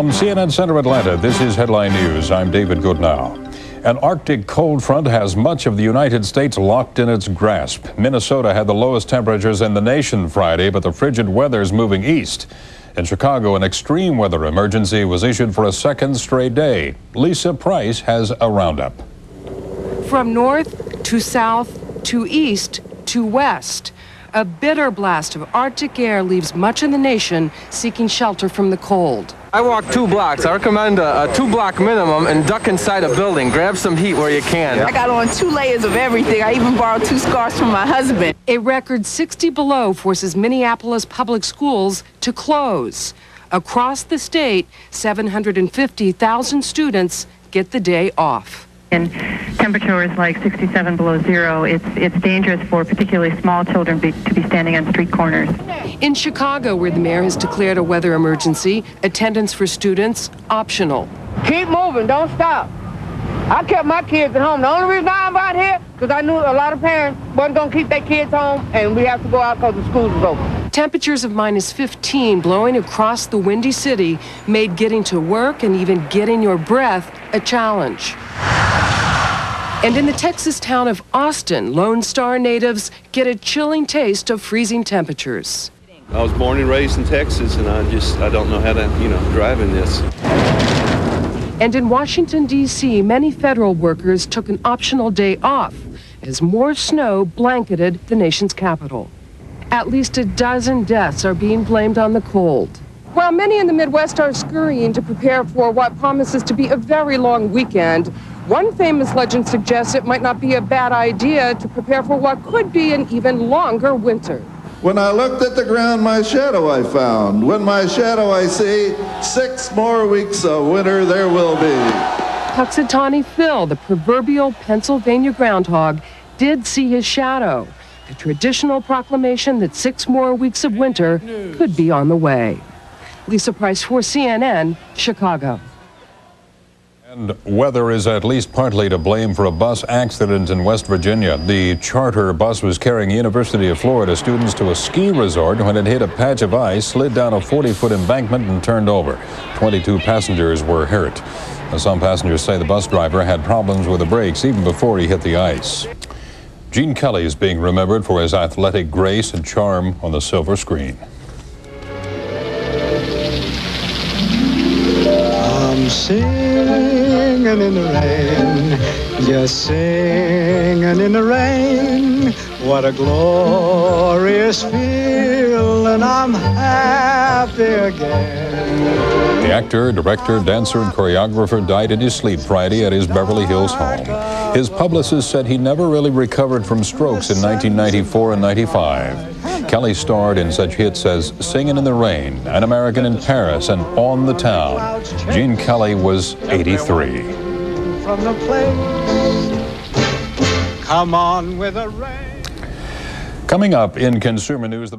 From CNN Center Atlanta, this is Headline News. I'm David Goodnow. An Arctic cold front has much of the United States locked in its grasp. Minnesota had the lowest temperatures in the nation Friday, but the frigid weather's moving east. In Chicago, an extreme weather emergency was issued for a second straight day. Lisa Price has a roundup. From north to south to east to west, a bitter blast of Arctic air leaves much of the nation seeking shelter from the cold. I walk 2 blocks. I recommend a 2-block minimum and duck inside a building. Grab some heat where you can. I got on 2 layers of everything. I even borrowed 2 scarves from my husband. A record 60 below forces Minneapolis public schools to close. Across the state, 750,000 students get the day off. And temperatures like 67 below zero, it's dangerous for particularly small children to be standing on street corners. In Chicago, where the mayor has declared a weather emergency, attendance for students optional. Keep moving, don't stop. I kept my kids at home. The only reason I'm out here, because I knew a lot of parents wasn't going to keep their kids home, and we have to go out because the schools is open. Temperatures of -15 blowing across the Windy City made getting to work and even getting your breath a challenge. And in the Texas town of Austin, Lone Star natives get a chilling taste of freezing temperatures. I was born and raised in Texas, and I don't know how to, drive in this. And in Washington, D.C., many federal workers took an optional day off as more snow blanketed the nation's capital. At least a dozen deaths are being blamed on the cold. While many in the Midwest are scurrying to prepare for what promises to be a very long weekend, one famous legend suggests it might not be a bad idea to prepare for what could be an even longer winter. When I looked at the ground, my shadow I found. When my shadow I see, 6 more weeks of winter there will be. Puxatawny Phil, the proverbial Pennsylvania groundhog, did see his shadow. A traditional proclamation that 6 more weeks of winter could be on the way. Lisa Price for CNN, Chicago. And weather is at least partly to blame for a bus accident in West Virginia. The charter bus was carrying University of Florida students to a ski resort when it hit a patch of ice, slid down a 40-foot embankment, and turned over. 22 passengers were hurt. Some passengers say the bus driver had problems with the brakes even before he hit the ice. Gene Kelly is being remembered for his athletic grace and charm on the silver screen. I'm singing in the rain, just singing in the rain. What a glorious feeling, I'm happy again. The actor, director, dancer, and choreographer died in his sleep Friday at his Beverly Hills home. His publicist said he never really recovered from strokes in 1994 and 95. Kelly starred in such hits as Singin' in the Rain, An American in Paris, and On the Town. Gene Kelly was 83. From the place, come on with the rain. Coming up in consumer news, the